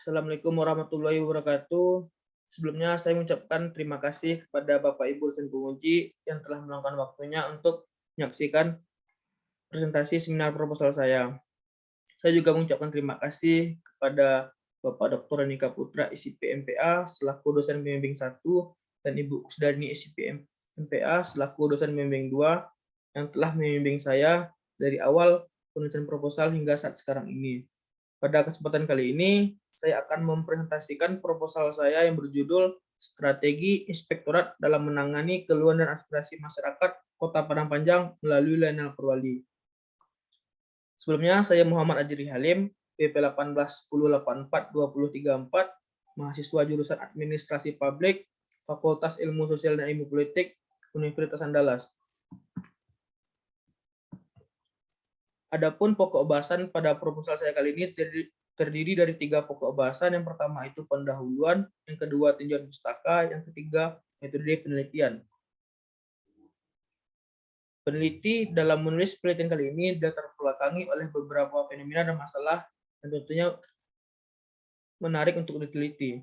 Assalamualaikum warahmatullahi wabarakatuh. Sebelumnya saya mengucapkan terima kasih kepada Bapak Ibu dosen penguji yang telah meluangkan waktunya untuk menyaksikan presentasi seminar proposal saya. Saya juga mengucapkan terima kasih kepada Bapak Dr. Nika Putra, ISIP MPA, selaku dosen pembimbing 1, dan Ibu Kusdani, ISIP MPA, selaku dosen pembimbing 2, yang telah membimbing saya dari awal penulisan proposal hingga saat sekarang ini. Pada kesempatan kali ini, saya akan mempresentasikan proposal saya yang berjudul Strategi Inspektorat dalam Menangani Keluhan dan Aspirasi Masyarakat Kota Padang Panjang melalui Layanan Perwali. Sebelumnya, saya Muhammad Ajri Halim, PP 1810842034, mahasiswa jurusan Administrasi Publik, Fakultas Ilmu Sosial dan Ilmu Politik, Universitas Andalas. Adapun pokok bahasan pada proposal saya kali ini terdiri dari 3 pokok bahasan. Yang pertama itu pendahuluan, yang kedua tinjauan pustaka, yang ketiga metode penelitian. Peneliti dalam menulis penelitian kali ini dilatar belakangi oleh beberapa fenomena dan masalah yang tentunya menarik untuk diteliti.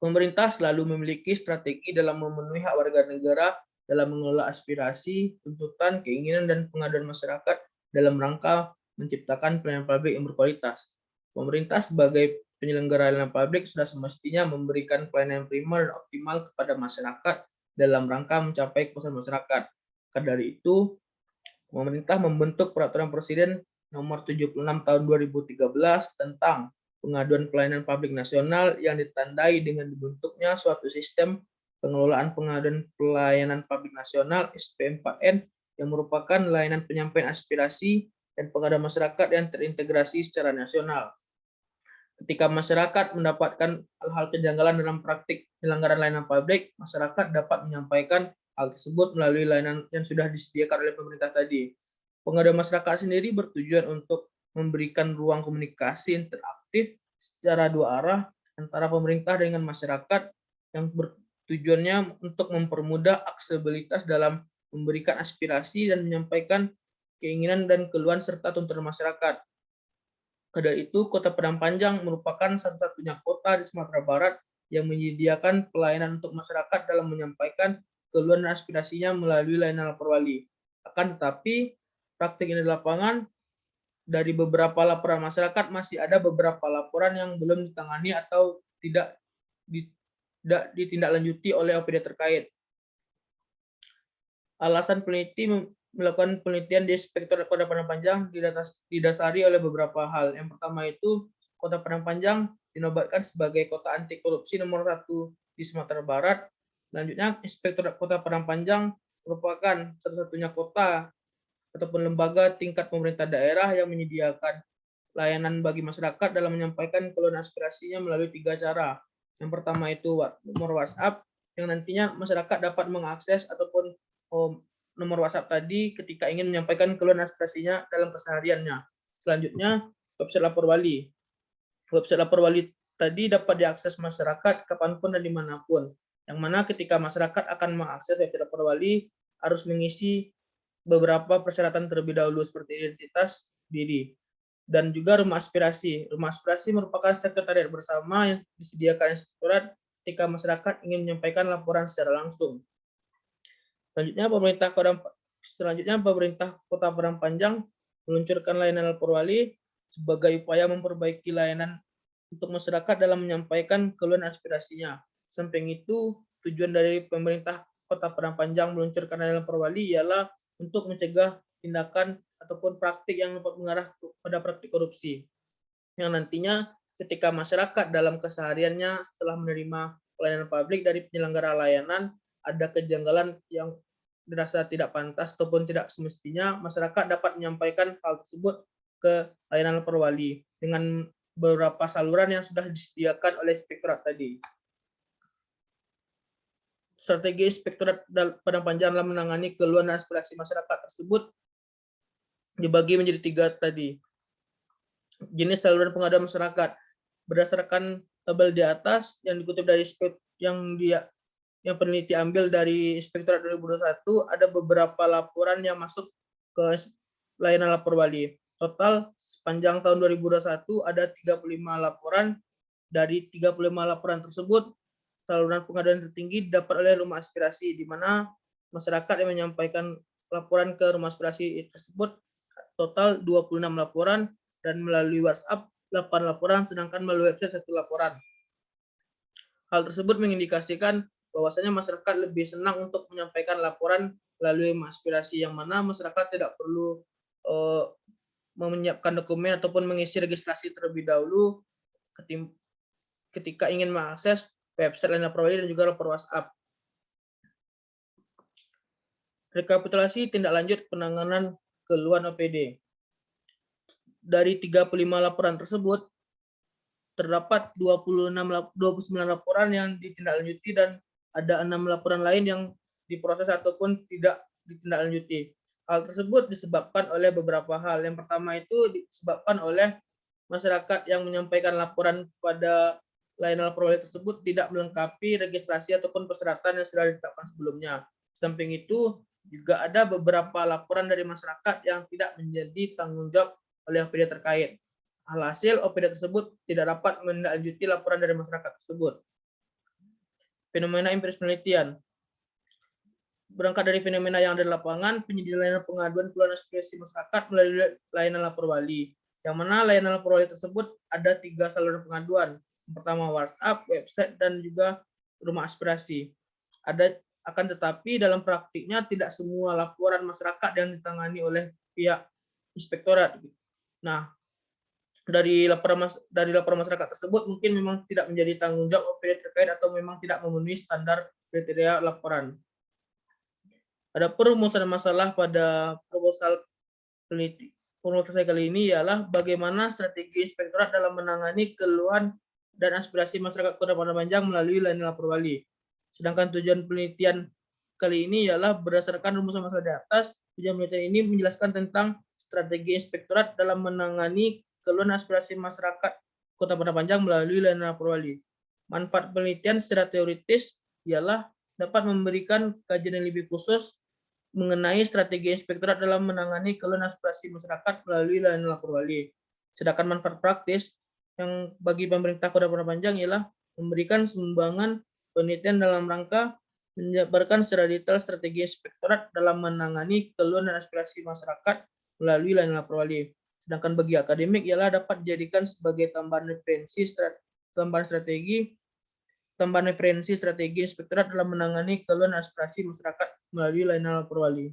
Pemerintah selalu memiliki strategi dalam memenuhi hak warga negara dalam mengelola aspirasi, tuntutan, keinginan, dan pengaduan masyarakat dalam rangka menciptakan pelayanan publik yang berkualitas. Pemerintah sebagai penyelenggara layanan publik sudah semestinya memberikan pelayanan primer dan optimal kepada masyarakat dalam rangka mencapai kepuasan masyarakat. Karena dari itu, pemerintah membentuk Peraturan Presiden Nomor 76 Tahun 2013 tentang pengaduan pelayanan publik nasional yang ditandai dengan dibentuknya suatu sistem pengelolaan pengaduan pelayanan publik nasional SPM4N yang merupakan layanan penyampaian aspirasi dan pengaduan masyarakat yang terintegrasi secara nasional. Ketika masyarakat mendapatkan hal-hal kejanggalan dalam praktik penyelenggaraan layanan publik, masyarakat dapat menyampaikan hal tersebut melalui layanan yang sudah disediakan oleh pemerintah tadi. Pengaduan masyarakat sendiri bertujuan untuk memberikan ruang komunikasi interaktif secara dua arah antara pemerintah dengan masyarakat yang bertujuannya untuk mempermudah aksesibilitas dalam memberikan aspirasi dan menyampaikan keinginan dan keluhan serta tuntutan masyarakat. Dari itu, Kota Padang Panjang merupakan satu-satunya kota di Sumatera Barat yang menyediakan pelayanan untuk masyarakat dalam menyampaikan keluhan dan aspirasinya melalui layanan lapor wali. Akan tetapi, praktik ini di lapangan, dari beberapa laporan masyarakat masih ada beberapa laporan yang belum ditangani atau tidak ditindaklanjuti oleh OPD terkait. Alasan peneliti melakukan penelitian di Inspektorat Kota Padang Panjang didasari oleh beberapa hal. Yang pertama itu, Kota Padang Panjang dinobatkan sebagai kota anti korupsi nomor 1 di Sumatera Barat. Selanjutnya, Inspektorat Kota Padang Panjang merupakan satu-satunya kota ataupun lembaga tingkat pemerintah daerah yang menyediakan layanan bagi masyarakat dalam menyampaikan keluhan aspirasinya melalui 3 cara. Yang pertama itu nomor WhatsApp, yang nantinya masyarakat dapat mengakses ataupun nomor WhatsApp tadi ketika ingin menyampaikan keluhan aspirasinya dalam kesehariannya. Selanjutnya, website lapor wali. Website lapor wali tadi dapat diakses masyarakat kapanpun dan dimanapun. Yang mana ketika masyarakat akan mengakses website lapor wali, harus mengisi beberapa persyaratan terlebih dahulu seperti identitas diri. Dan juga rumah aspirasi. Rumah aspirasi merupakan sekretariat bersama yang disediakan inspektorat ketika masyarakat ingin menyampaikan laporan secara langsung. Selanjutnya, pemerintah Kota Padang Panjang meluncurkan layanan lapor wali sebagai upaya memperbaiki layanan untuk masyarakat dalam menyampaikan keluhan aspirasinya. Samping itu, tujuan dari pemerintah Kota Padang Panjang meluncurkan layanan lapor wali ialah untuk mencegah tindakan ataupun praktik yang dapat mengarah pada praktik korupsi. Yang nantinya ketika masyarakat dalam kesehariannya setelah menerima pelayanan publik dari penyelenggara layanan, ada kejanggalan yang dirasa tidak pantas ataupun tidak semestinya, masyarakat dapat menyampaikan hal tersebut ke layanan lapor wali dengan beberapa saluran yang sudah disediakan oleh inspektorat tadi. Strategi Inspektorat Padang Panjang dalam menangani keluhan dan aspirasi masyarakat tersebut dibagi menjadi 3 tadi. Jenis saluran pengaduan masyarakat. Berdasarkan tabel di atas yang dikutip dari yang peneliti ambil dari Inspektorat 2021, ada beberapa laporan yang masuk ke layanan lapor wali. Total sepanjang tahun 2021 ada 35 laporan. Dari 35 laporan tersebut, saluran pengaduan tertinggi didapat oleh rumah aspirasi, di mana masyarakat yang menyampaikan laporan ke rumah aspirasi tersebut total 26 laporan, dan melalui WhatsApp 8 laporan, sedangkan melalui website 1 laporan. Hal tersebut mengindikasikan bahwasanya masyarakat lebih senang untuk menyampaikan laporan melalui aspirasi, yang mana masyarakat tidak perlu menyiapkan dokumen ataupun mengisi registrasi terlebih dahulu ketika ingin mengakses website layanan perwali dan juga lapor WhatsApp. Rekapitulasi tindak lanjut penanganan keluhan OPD. Dari 35 laporan tersebut, terdapat 29 laporan yang ditindaklanjuti dan ada 6 laporan lain yang diproses ataupun tidak ditindaklanjuti. Hal tersebut disebabkan oleh beberapa hal. Yang pertama itu disebabkan oleh masyarakat yang menyampaikan laporan kepada layanan perwali tersebut tidak melengkapi registrasi ataupun persyaratan yang sudah ditetapkan sebelumnya. Samping itu, juga ada beberapa laporan dari masyarakat yang tidak menjadi tanggung jawab oleh OPD terkait. Alhasil, OPD tersebut tidak dapat menindaklanjuti laporan dari masyarakat tersebut. Fenomena empiris penelitian. Berangkat dari fenomena yang ada di lapangan, penyedia layanan pengaduan keluhan aspirasi masyarakat melalui layanan lapor wali, yang mana layanan lapor wali tersebut ada 3 saluran pengaduan. Yang pertama WhatsApp, website, dan juga rumah aspirasi. Akan tetapi dalam praktiknya tidak semua laporan masyarakat yang ditangani oleh pihak inspektorat. Nah, dari laporan masyarakat tersebut mungkin memang tidak menjadi tanggung jawab OPD terkait atau memang tidak memenuhi standar kriteria laporan. Ada perumusan masalah pada proposal saya kali ini ialah bagaimana strategi inspektorat dalam menangani keluhan dan aspirasi masyarakat Kota Padang Panjang melalui layanan lapor wali. Sedangkan tujuan penelitian kali ini ialah berdasarkan rumusan masalah di atas. Tujuan penelitian ini menjelaskan tentang strategi inspektorat dalam menangani keluhan aspirasi masyarakat Kota Padang Panjang melalui layanan lapor wali. Manfaat penelitian secara teoritis ialah dapat memberikan kajian yang lebih khusus mengenai strategi inspektorat dalam menangani keluhan aspirasi masyarakat melalui layanan lapor wali. Sedangkan manfaat praktis yang bagi pemerintah Kota Padang Panjang ialah memberikan sumbangan penelitian dalam rangka menjabarkan secara detail strategi inspektorat dalam menangani keluhan dan aspirasi masyarakat melalui layanan lapor wali. Sedangkan bagi akademik ialah dapat dijadikan sebagai tambahan referensi strategi inspektorat dalam menangani keluhan aspirasi masyarakat melalui layanan lapor wali.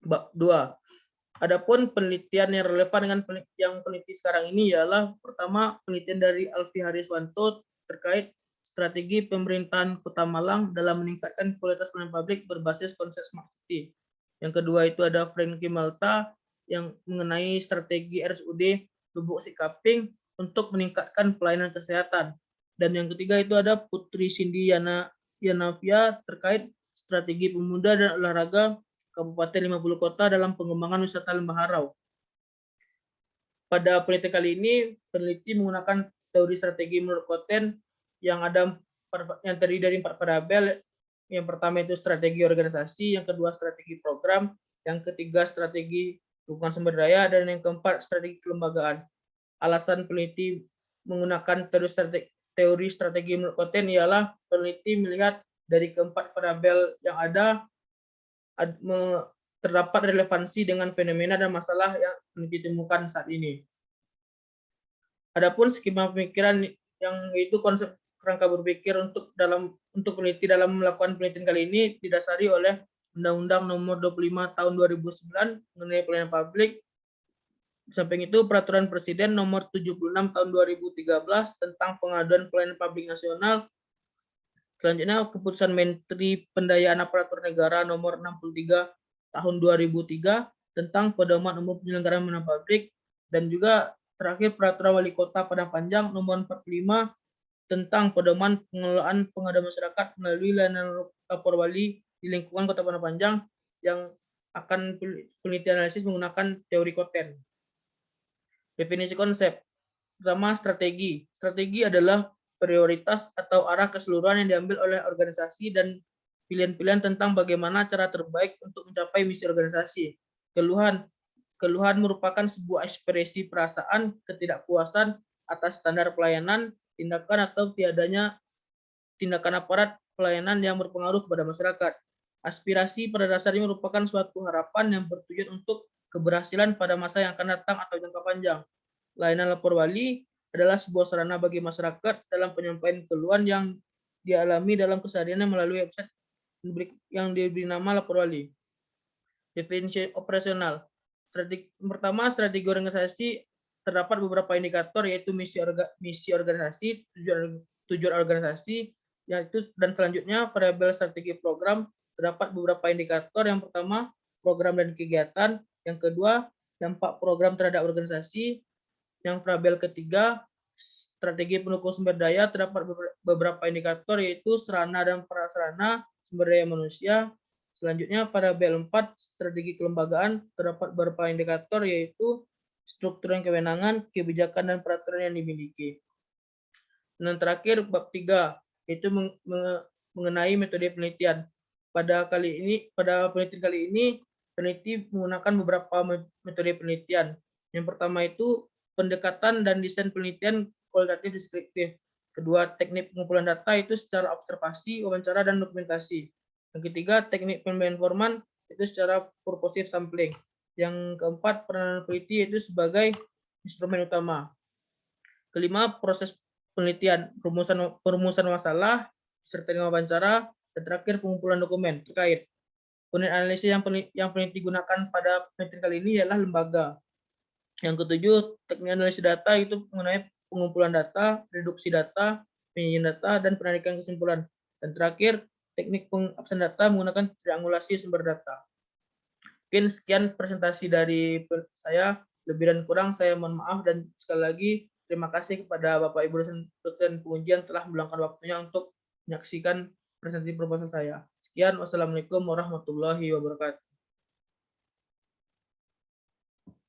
Bab 2. Adapun penelitian yang relevan dengan yang peneliti sekarang ini ialah pertama penelitian dari Alfi Hariswanto terkait strategi pemerintahan Kota Malang dalam meningkatkan kualitas pelayanan publik berbasis konsep Smart City. Yang kedua itu ada Frankie Malta yang mengenai strategi RSUD Lubuk Sikaping untuk meningkatkan pelayanan kesehatan. Dan yang ketiga itu ada Putri Cindy Yanavia terkait strategi pemuda dan olahraga Kabupaten 50 Kota dalam pengembangan wisata Lembah Harau. Pada penelitian kali ini, peneliti menggunakan teori strategi menurut Koten yang terdiri dari 4 variabel. Yang pertama itu strategi organisasi, yang kedua strategi program, yang ketiga strategi dukungan sumber daya, dan yang keempat strategi kelembagaan. Alasan peneliti menggunakan teori strategi menurut Koten ialah peneliti melihat dari keempat variabel yang ada terdapat relevansi dengan fenomena dan masalah yang ditemukan saat ini. Adapun skema pemikiran yang itu konsep kerangka berpikir untuk peneliti dalam melakukan penelitian kali ini didasari oleh Undang-Undang Nomor 25 Tahun 2009 mengenai pelayanan publik. Di samping itu Peraturan Presiden Nomor 76 Tahun 2013 tentang pengaduan pelayanan publik nasional. Selanjutnya keputusan Menteri Pendayaan Aparatur Negara Nomor 63 Tahun 2003 tentang pedoman umum penyelenggaraan pelayanan publik, dan juga terakhir Peraturan Wali Kota Padang Panjang Nomor 45 tentang pedoman pengelolaan pengaduan masyarakat melalui layanan lapor wali di lingkungan Kota Padang Panjang yang akan penelitian analisis menggunakan teori Koten. Definisi konsep. Pertama, strategi. Strategi adalah prioritas atau arah keseluruhan yang diambil oleh organisasi dan pilihan-pilihan tentang bagaimana cara terbaik untuk mencapai misi organisasi. Keluhan keluhan merupakan sebuah ekspresi perasaan ketidakpuasan atas standar pelayanan, tindakan atau tiadanya tindakan aparat pelayanan yang berpengaruh kepada masyarakat. Aspirasi pada dasarnya merupakan suatu harapan yang bertujuan untuk keberhasilan pada masa yang akan datang atau jangka panjang. Layanan lapor wali adalah sebuah sarana bagi masyarakat dalam penyampaian keluhan yang dialami dalam kesehariannya melalui website yang diberi nama lapor wali. Definisi operasional. Pertama, strategi organisasi terdapat beberapa indikator yaitu misi organisasi, tujuan organisasi, yaitu dan selanjutnya variabel strategi program terdapat beberapa indikator. Yang pertama, program dan kegiatan. Yang kedua, dampak program terhadap organisasi. Yang variabel ketiga, strategi pendukung sumber daya, terdapat beberapa indikator yaitu sarana dan prasarana sumber daya manusia. Selanjutnya, variabel 4, strategi kelembagaan, terdapat beberapa indikator yaitu struktur dan kewenangan, kebijakan dan peraturan yang dimiliki. Dan terakhir, bab 3, yaitu mengenai metode penelitian. Pada penelitian kali ini, peneliti menggunakan beberapa metode penelitian. Yang pertama itu pendekatan dan desain penelitian kualitatif deskriptif. Kedua, teknik pengumpulan data itu secara observasi, wawancara, dan dokumentasi. Yang ketiga, teknik penilaian informan itu secara purposive sampling. Yang keempat, peranan peneliti itu sebagai instrumen utama. Kelima, proses penelitian, perumusan masalah, serta wawancara, dan terakhir pengumpulan dokumen terkait. Unit analisis yang peneliti gunakan pada penelitian kali ini ialah lembaga. Yang ketujuh, teknik analisis data itu mengenai pengumpulan data, reduksi data, penyajian data, dan penarikan kesimpulan. Dan terakhir, teknik pengabsen data menggunakan triangulasi sumber data. Mungkin sekian presentasi dari saya. Lebih dan kurang saya mohon maaf, dan sekali lagi terima kasih kepada Bapak Ibu dosen pengujian telah meluangkan waktunya untuk menyaksikan presentasi proposal saya. Sekian, wassalamualaikum warahmatullahi wabarakatuh.